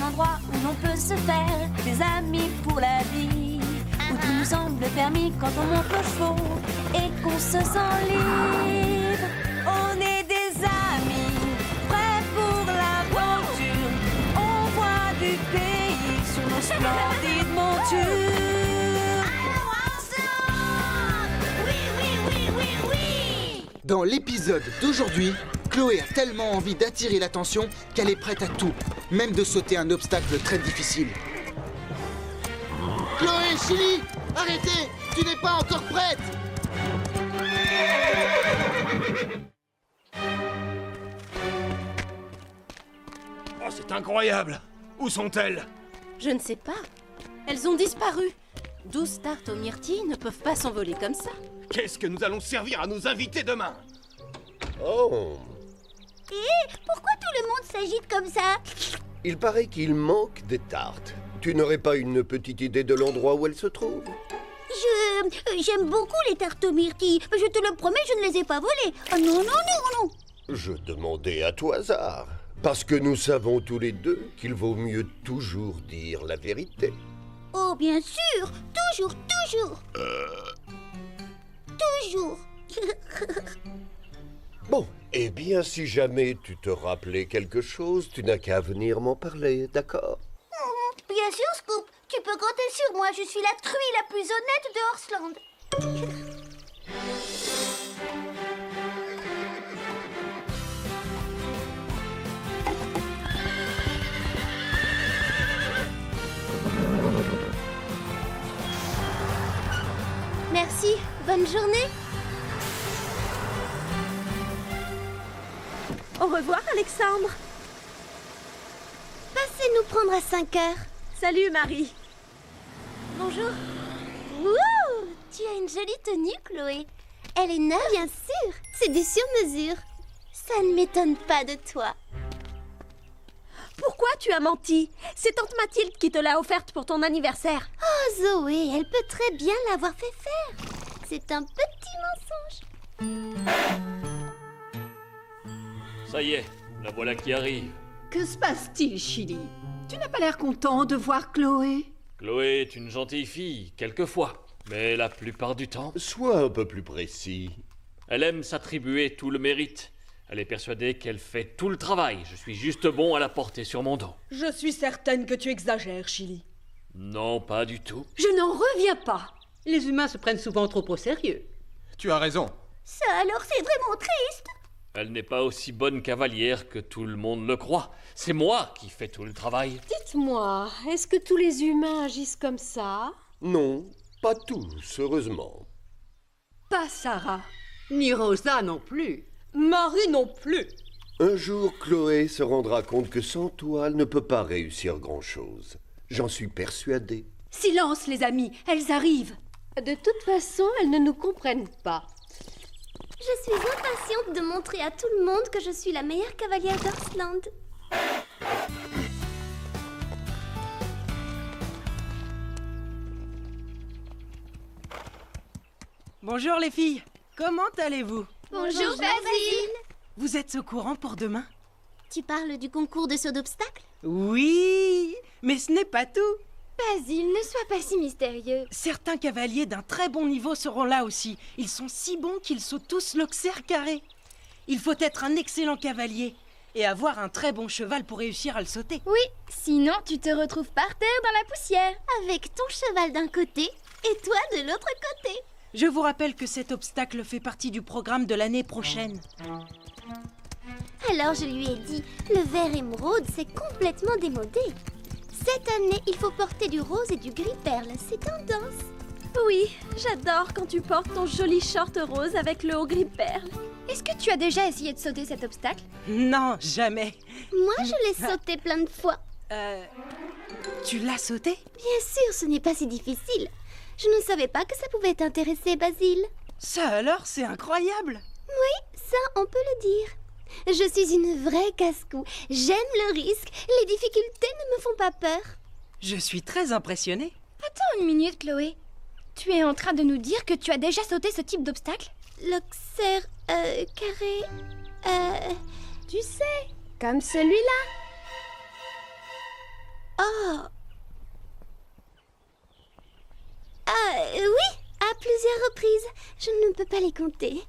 un endroit où l'on peut se faire des amis pour la vie, où tout nous semble permis quand on monte nos chevaux et qu'on se sent libre. On est des amis, prêts pour l'aventure. On voit du pays sur nos splendides montures. Oui, oui, oui, oui, oui. Dans l'épisode d'aujourd'hui, Chloé a tellement envie d'attirer l'attention qu'elle est prête à tout, même de sauter un obstacle très difficile. Chloé, Chili, arrêtez! Tu n'es pas encore prête! Oh, c'est incroyable! Où sont-elles? Je ne sais pas. Elles ont disparu. 12 tartes aux myrtilles ne peuvent pas s'envoler comme ça. Qu'est-ce que nous allons servir à nos invités demain? Oh, Pourquoi tout le monde s'agite comme ça? il paraît qu'il manque des tartes. Tu n'aurais pas une petite idée de l'endroit où elles se trouvent? J'aime beaucoup les tartes aux myrtilles. Je te le promets, je ne les ai pas volées. Oh non, non, non, non. Je demandais à tout hasard. Parce que nous savons tous les deux qu'il vaut mieux toujours dire la vérité. Oh, bien sûr. Toujours, toujours. Toujours. Bon, eh bien, si jamais tu te rappelais quelque chose, tu n'as qu'à venir m'en parler, d'accord? Bien sûr, Scoop. Tu peux compter sur moi. Je suis la truie la plus honnête de Horseland. Merci, bonne journée. Au revoir, Alexandre. Passez nous prendre à 5 heures. Salut, Marie. Bonjour. Wouh! Tu as une jolie tenue, Chloé. Elle est neuve, bien sûr. C'est du sur-mesure. Ça ne m'étonne pas de toi. Pourquoi tu as menti? C'est tante Mathilde qui te l'a offerte pour ton anniversaire. Oh, Zoé, elle peut très bien l'avoir fait faire. C'est un petit mensonge. Ça y est, la voilà qui arrive. Que se passe-t-il, Chili? Tu n'as pas l'air content de voir Chloé? Chloé est une gentille fille, quelquefois. Mais la plupart du temps, Sois un peu plus précis. elle aime s'attribuer tout le mérite. Elle est persuadée qu'elle fait tout le travail. Je suis juste bon à la porter sur mon dos. Je suis certaine que tu exagères, Chili. Non, pas du tout. Je n'en reviens pas. Les humains se prennent souvent trop au sérieux. Tu as raison. Ça alors, c'est vraiment triste. Elle n'est pas aussi bonne cavalière que tout le monde le croit. C'est moi qui fais tout le travail. Dites-moi, est-ce que tous les humains agissent comme ça? Non, pas tous, heureusement. Pas Sarah. Ni Rosa non plus. Marie non plus. Un jour, Chloé se rendra compte que sans toi, elle ne peut pas réussir grand-chose. J'en suis persuadé. Silence, les amis, elles arrivent. De toute façon, elles ne nous comprennent pas. Je suis impatiente de montrer à tout le monde que je suis la meilleure cavalière d'Horsland. Bonjour les filles, comment allez-vous? Bonjour, Basile. Vous êtes au courant pour demain? Tu parles du concours de saut d'obstacles? Oui, mais ce n'est pas tout. Basile, ne sois pas si mystérieux. Certains cavaliers d'un très bon niveau seront là aussi. Ils sont si bons qu'ils sautent tous l'auxerre carré. Il faut être un excellent cavalier et avoir un très bon cheval pour réussir à le sauter. Oui, sinon tu te retrouves par terre dans la poussière. Avec ton cheval d'un côté et toi de l'autre côté. Je vous rappelle que cet obstacle fait partie du programme de l'année prochaine. Alors je lui ai dit, le vert émeraude, c'est complètement démodé. Cette année, il faut porter du rose et du gris perle, c'est tendance. Oui, j'adore quand tu portes ton joli short rose avec le haut gris perle. Est-ce que tu as déjà essayé de sauter cet obstacle? Non, jamais. Moi, je l'ai sauté plein de fois. Tu l'as sauté? Bien sûr, ce n'est pas si difficile. Je ne savais pas que ça pouvait t'intéresser, Basile. Ça alors, c'est incroyable. Oui, ça, on peut le dire. Je suis une vraie casse-cou. J'aime le risque. Les difficultés ne me font pas peur. Je suis très impressionnée. Attends une minute, Chloé. Tu es en train de nous dire que tu as déjà sauté ce type d'obstacle? L'auxerre, carré... Tu sais, comme celui-là. Oh. Oui, à plusieurs reprises. Je ne peux pas les compter.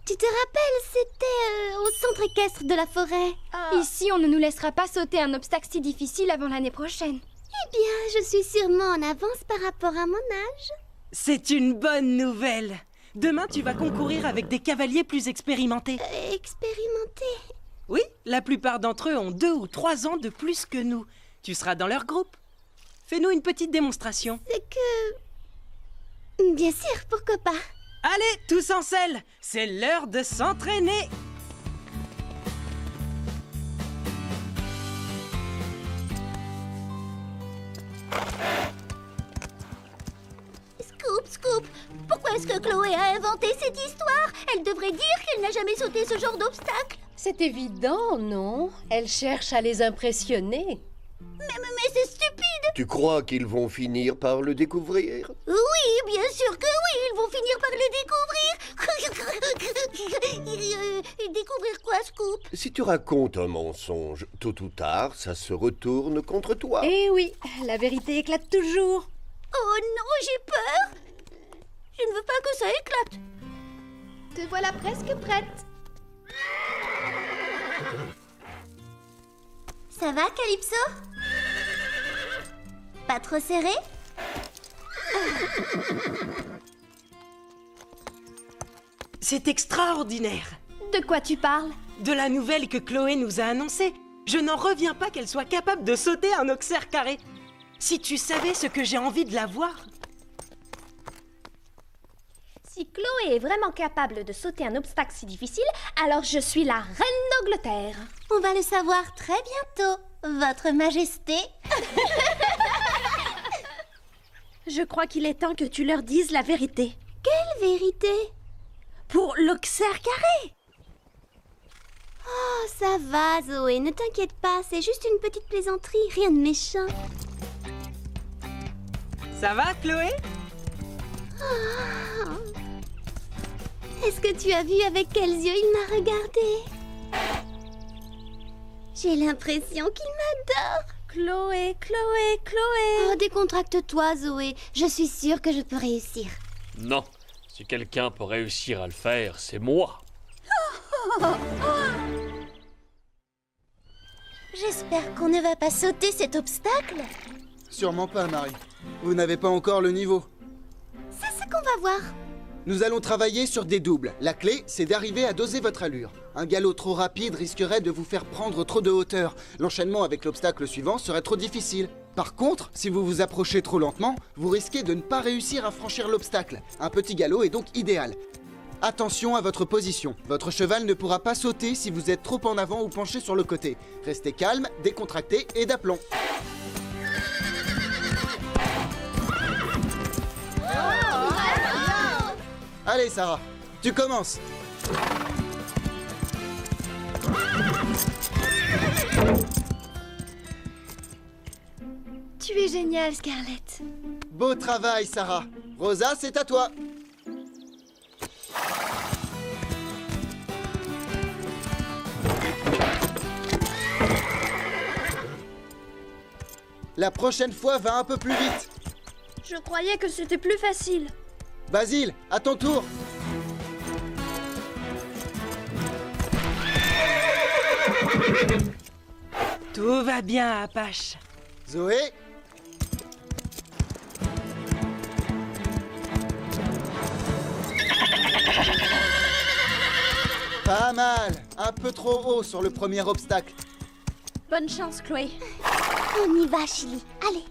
Tu te rappelles, c'était au centre équestre de la forêt. Ici, on ne nous laissera pas sauter un obstacle si difficile avant l'année prochaine. Eh bien, je suis sûrement en avance par rapport à mon âge. C'est une bonne nouvelle. Demain, tu vas concourir avec des cavaliers plus expérimentés. Expérimenté? Oui, la plupart d'entre eux ont 2 ou 3 ans de plus que nous. Tu seras dans leur groupe. Fais-nous une petite démonstration. C'est que... Bien sûr, pourquoi pas. Allez, tous en selle. C'est l'heure de s'entraîner. Scoop, pourquoi est-ce que Chloé a inventé cette histoire? Elle devrait dire qu'elle n'a jamais sauté ce genre d'obstacle. C'est évident, non? Elle cherche à les impressionner. Mais c'est stupide. Tu crois qu'ils vont finir par le découvrir? Oui, bien sûr que oui, ils vont finir par le découvrir. Découvrir quoi, Scoop? Si tu racontes un mensonge, tôt ou tard, ça se retourne contre toi. Eh oui, la vérité éclate toujours. Oh non, j'ai peur. Je ne veux pas que ça éclate. Te voilà presque prête. Ça va, Calypso? Pas trop serré? C'est extraordinaire. De quoi tu parles? De la nouvelle que Chloé nous a annoncée. Je n'en reviens pas qu'elle soit capable de sauter un auxerre carré. Si tu savais ce que j'ai envie de la voir. Si Chloé est vraiment capable de sauter un obstacle si difficile, alors je suis la reine d'Angleterre. On va le savoir très bientôt, Votre Majesté. Je crois qu'il est temps que tu leur dises la vérité. Quelle vérité? Pour l'auxerre carré. Oh, ça va, Zoé, ne t'inquiète pas, c'est juste une petite plaisanterie, rien de méchant. Ça va, Chloé? Oh. Est-ce que tu as vu avec quels yeux il m'a regardé? J'ai l'impression qu'il m'adore. Chloé, Chloé, Chloé. Oh, décontracte-toi, Zoé. Je suis sûre que je peux réussir. Non, si quelqu'un peut réussir à le faire, c'est moi. J'espère qu'on ne va pas sauter cet obstacle. Sûrement pas, Marie. Vous n'avez pas encore le niveau. C'est ce qu'on va voir. Nous allons travailler sur des doubles. La clé, c'est d'arriver à doser votre allure. Un galop trop rapide risquerait de vous faire prendre trop de hauteur. L'enchaînement avec l'obstacle suivant serait trop difficile. Par contre, si vous vous approchez trop lentement, vous risquez de ne pas réussir à franchir l'obstacle. Un petit galop est donc idéal. Attention à votre position. Votre cheval ne pourra pas sauter si vous êtes trop en avant ou penché sur le côté. Restez calme, décontracté et d'aplomb. Allez, Sarah, tu commences. Tu es géniale, Scarlett. Beau travail, Sarah. Rosa, c'est à toi. La prochaine fois, va un peu plus vite. Je croyais que c'était plus facile. Basile, à ton tour. Tout va bien, Apache. Zoé. Pas mal. Un peu trop haut sur le premier obstacle. Bonne chance, Chloé. On y va, Chili. Allez.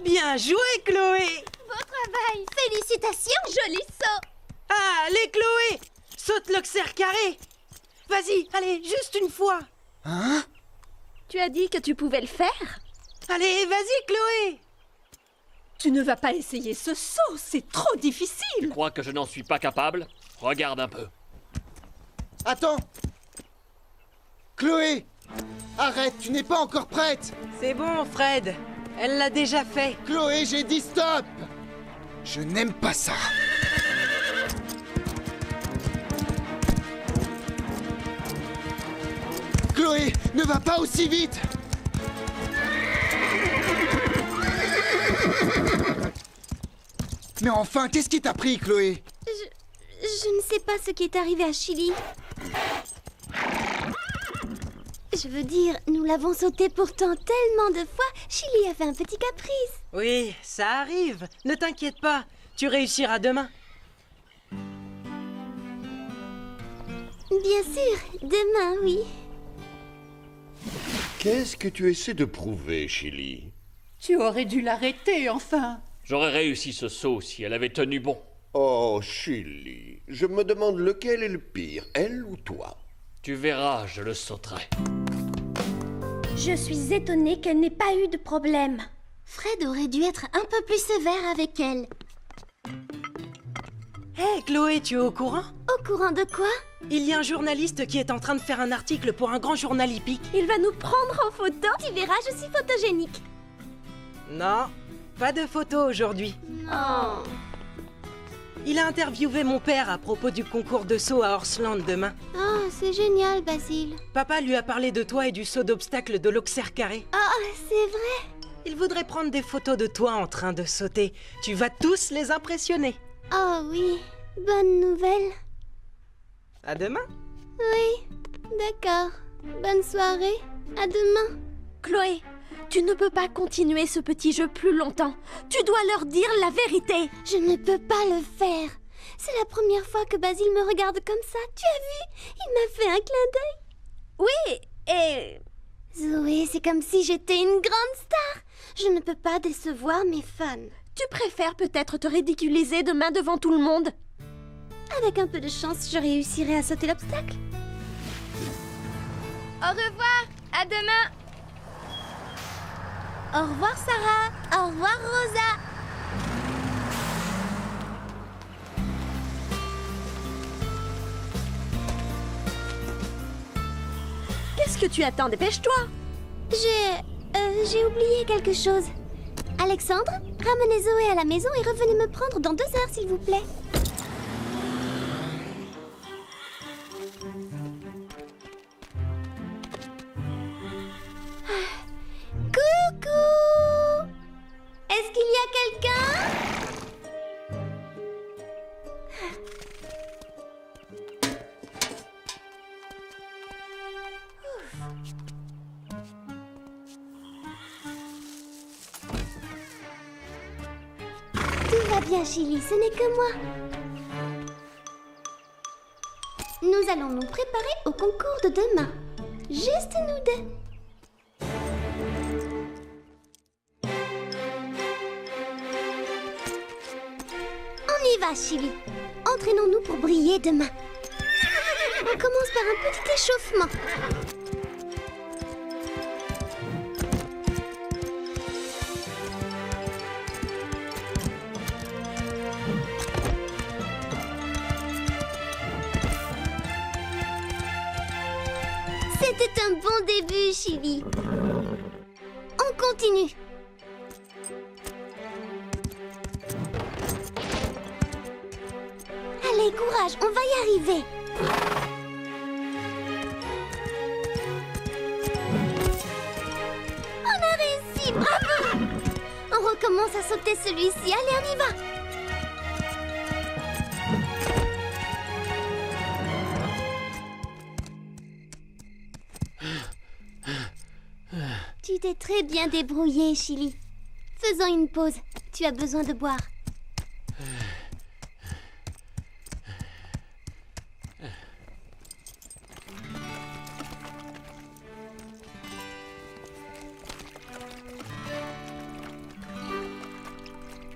Bien joué, Chloé. Beau travail. Félicitations. Joli saut. Ah, allez, Chloé. Saute l'auxerre carré. Vas-y, allez, juste une fois. Hein? Tu as dit que tu pouvais le faire? Allez, vas-y, Chloé. Tu ne vas pas essayer ce saut, c'est trop Tu difficile. crois que je n'en suis pas capable? Regarde un peu. Attends. Chloé. Arrête, tu n'es pas encore prête. C'est bon, Fred. Elle l'a déjà fait. Chloé, j'ai dit stop. Je n'aime pas ça. Chloé, ne va pas aussi vite. Mais enfin, qu'est-ce qui t'a pris, Chloé? Je ne sais pas ce qui est arrivé à Chili. Je veux dire, nous l'avons sauté pourtant tellement de fois, Chili a fait un petit caprice. Oui, ça arrive. Ne t'inquiète pas, tu réussiras demain. Bien sûr, demain, oui. Qu'est-ce que tu essaies de prouver, Chili? Tu aurais dû l'arrêter, enfin. J'aurais réussi ce saut si elle avait tenu bon. Oh, Chili, je me demande lequel est le pire, elle ou toi? Tu verras, je le sauterai. Je suis étonnée qu'elle n'ait pas eu de problème. Fred aurait dû être un peu plus sévère avec elle. Hé, Chloé, tu es au courant? Au courant de quoi? Il y a un journaliste qui est en train de faire un article pour un grand journal hippique. Il va nous prendre en photo. Tu verras, je suis photogénique. Non, pas de photo aujourd'hui. Oh. Il a interviewé mon père à propos du concours de saut à Horseland demain. Oh, c'est génial, Basile. Papa lui a parlé de toi et du saut d'obstacle de l'Auxerre carré. Oh, c'est vrai? Il voudrait prendre des photos de toi en train de sauter. Tu vas tous les impressionner. Oh oui, bonne nouvelle. À demain. Oui, d'accord. Bonne soirée. À demain. Chloé, tu ne peux pas continuer ce petit jeu plus longtemps. Tu dois leur dire la vérité. Je ne peux pas le faire. C'est la première fois que Basile me regarde comme ça. Tu as vu? Il m'a fait un clin d'œil. Oui, et... Zoé, c'est comme si j'étais une grande star. Je ne peux pas décevoir mes fans. Tu préfères peut-être te ridiculiser demain devant tout le monde. Avec un peu de chance, je réussirai à sauter l'obstacle. Au revoir, à demain. Au revoir, Sarah. Au revoir, Rosa. Qu'est-ce que tu attends? Dépêche-toi. J'ai oublié quelque chose. Alexandre, ramenez Zoé à la maison et revenez me prendre dans 2 heures, s'il vous plaît. Coucou! Est-ce qu'il y a quelqu'un? Tout va bien, Chili, ce n'est que moi. Nous allons nous préparer au concours de demain. Juste nous deux. On y va, Chili. Entraînons-nous pour briller demain. On commence par un petit échauffement. C'était un bon début, Chili. On continue. Allez, courage, on va y arriver. On a réussi, bravo! On recommence à sauter celui-ci. Allez, on y va. Tu t'es très bien débrouillé, Chili. Faisons une pause. Tu as besoin de boire.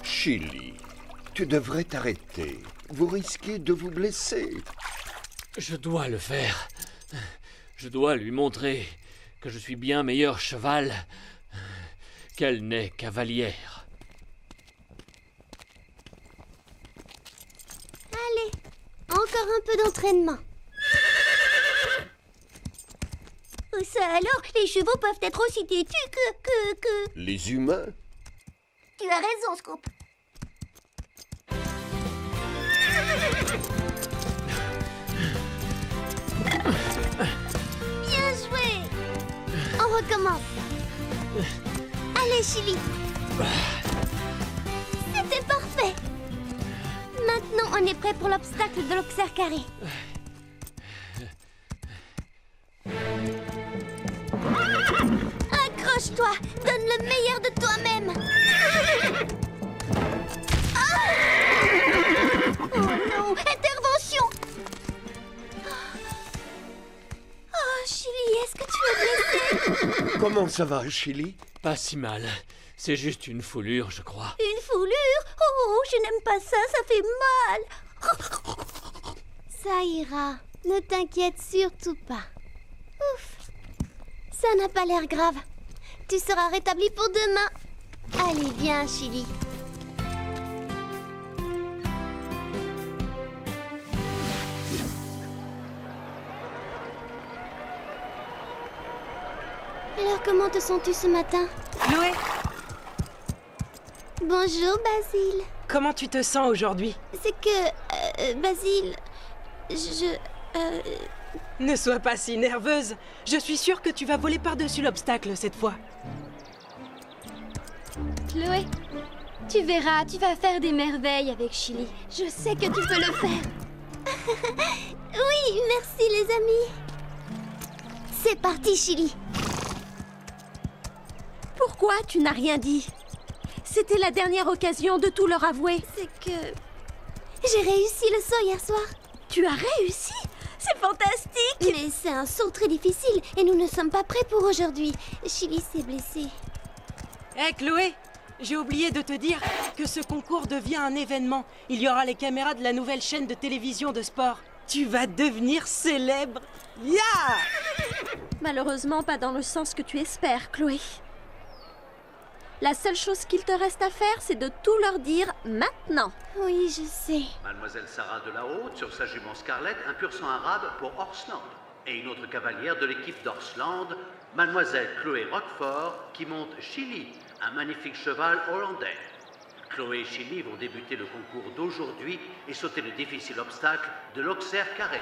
Chili, tu devrais t'arrêter. Vous risquez de vous blesser. Je dois le faire. Je dois lui montrer que je suis bien meilleur cheval qu'elle n'est cavalière. Allez, encore un peu d'entraînement. Ça alors, les chevaux peuvent être aussi têtus que... Les humains? Tu as raison, Scoop. recommence. Allez, Chili. C'était parfait. Maintenant, on est prêt pour l'obstacle de l'observe carré. Accroche-toi. Donne le meilleur de toi-même. Oh non, intervention. Oh, Chili, est-ce que tu es blessé? Comment ça va, Chili? Pas si mal. C'est juste une foulure, je crois. Une foulure? Oh, je n'aime pas ça, ça fait mal. Ça ira. Ne t'inquiète surtout pas. Ouf. Ça n'a pas l'air grave. Tu seras rétabli pour demain. Allez, viens, Chili. Alors, comment te sens-tu ce matin? Chloé, Bonjour, Basile. comment tu te sens aujourd'hui? C'est que... Basile... Ne sois pas si nerveuse. Je suis sûre que tu vas voler par-dessus l'obstacle cette fois. Chloé, tu verras, tu vas faire des merveilles avec Chili. Je sais que tu peux le faire. Oui, merci les amis. C'est parti, Chili. Pourquoi tu n'as rien dit? C'était la dernière occasion de tout leur avouer. C'est que... j'ai réussi le saut hier soir. Tu as réussi? C'est fantastique! Mais c'est un saut très difficile et nous ne sommes pas prêts pour aujourd'hui. Chili s'est blessé. Hé, Chloé, j'ai oublié de te dire que ce concours devient un événement. Il y aura les caméras de la nouvelle chaîne de télévision de sport. Tu vas devenir célèbre. Ya! Malheureusement, pas dans le sens que tu espères, Chloé. La seule chose qu'il te reste à faire, c'est de tout leur dire maintenant. Oui, je sais. Mademoiselle Sarah de la Haute sur sa jument Scarlett, un pur sang arabe pour Horsland. Et une autre cavalière de l'équipe d'Horsland, Mademoiselle Chloé Roquefort, qui monte Chili, un magnifique cheval hollandais. Chloé et Chili vont débuter le concours d'aujourd'hui et sauter le difficile obstacle de l'Auxerre carré.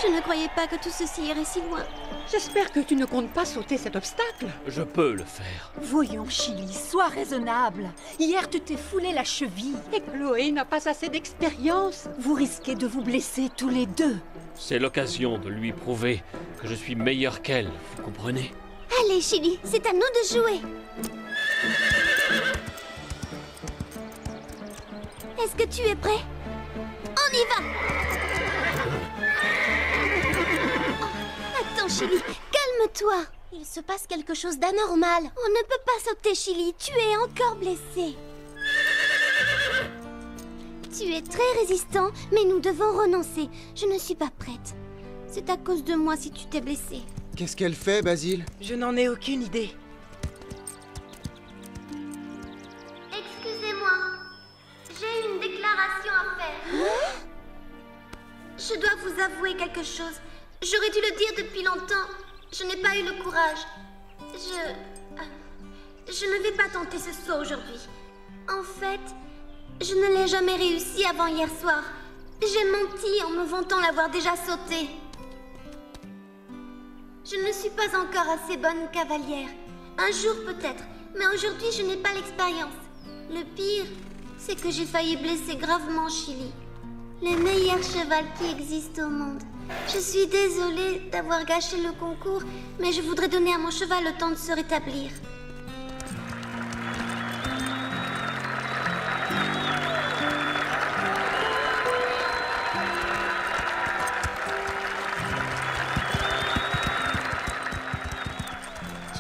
Je ne croyais pas que tout ceci irait si loin. J'espère que tu ne comptes pas sauter cet obstacle. Je peux le faire. Voyons, Chili, sois raisonnable. Hier, tu t'es foulé la cheville. Et Chloé n'a pas assez d'expérience. Vous risquez de vous blesser tous les deux. C'est l'occasion de lui prouver que je suis meilleur qu'elle, vous comprenez? Allez, Chili, c'est à nous de jouer. Est-ce que tu es prêt? On y va! Attends, Chili, calme-toi. Il se passe quelque chose d'anormal. On ne peut pas sauter, Chili. Tu es encore blessé. Tu es très résistant, mais nous devons renoncer. Je ne suis pas prête. C'est à cause de moi si tu t'es blessé. Qu'est-ce qu'elle fait, Basile? Je n'en ai aucune idée. Excusez-moi. J'ai une déclaration à faire. Je dois vous avouer quelque chose. J'aurais dû le dire depuis longtemps. Je n'ai pas eu le courage. Je ne vais pas tenter ce saut aujourd'hui. En fait, je ne l'ai jamais réussi avant hier soir. J'ai menti en me vantant l'avoir déjà sauté. Je ne suis pas encore assez bonne cavalière. Un jour peut-être, mais aujourd'hui je n'ai pas l'expérience. Le pire, c'est que j'ai failli blesser gravement Chili, le meilleur cheval qui existe au monde. Je suis désolée d'avoir gâché le concours, mais je voudrais donner à mon cheval le temps de se rétablir.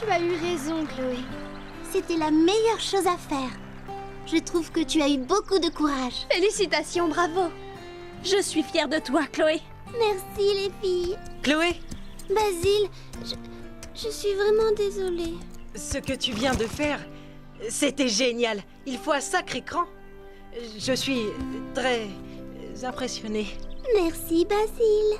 Tu as eu raison, Chloé. C'était la meilleure chose à faire. Je trouve que tu as eu beaucoup de courage. Félicitations, bravo. Je suis fière de toi, Chloé. Merci, les filles. Chloé, Basile, je suis vraiment désolée. ce que tu viens de faire, c'était génial. Il faut un sacré cran. Je suis très impressionnée. Merci, Basile.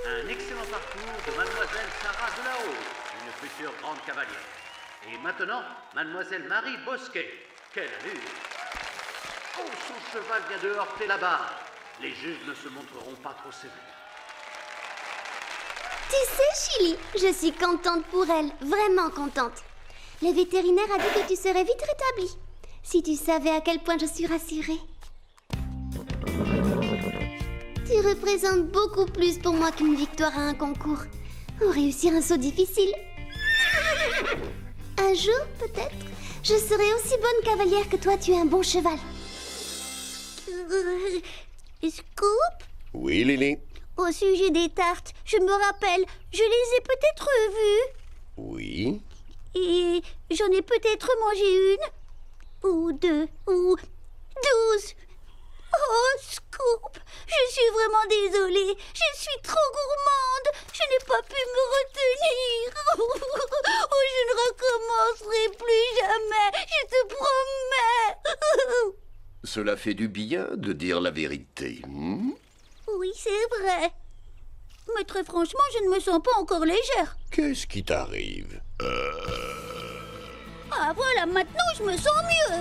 Un excellent parcours de Mademoiselle Sarah de la Haute, une future grande cavalière. Et maintenant, Mademoiselle Marie Bosquet. Quelle allure! Oh, son cheval vient de heurter la barre. Les juges ne se montreront pas trop sévères. Tu sais, Chili, je suis contente pour elle, vraiment contente. Le vétérinaire a dit que tu serais vite rétablie. Si tu savais à quel point je suis rassurée. Tu représentes beaucoup plus pour moi qu'une victoire à un concours. Ou réussir un saut difficile. Un jour, peut-être, je serai aussi bonne cavalière que toi, tu es un bon cheval. Scoop? Oui, Lily. Au sujet des tartes, je me rappelle, je les ai peut-être vues. Oui. Et j'en ai peut-être mangé une, ou deux, ou 12. Oh, Scoop, je suis vraiment désolée. Je suis trop gourmande. Je n'ai pas pu me retenir. Oh, je ne recommencerai plus jamais. Je te promets. Cela fait du bien de dire la vérité. Oui, c'est vrai. Mais très franchement, je ne me sens pas encore légère. Qu'est-ce qui t'arrive? Ah voilà, maintenant je me sens mieux.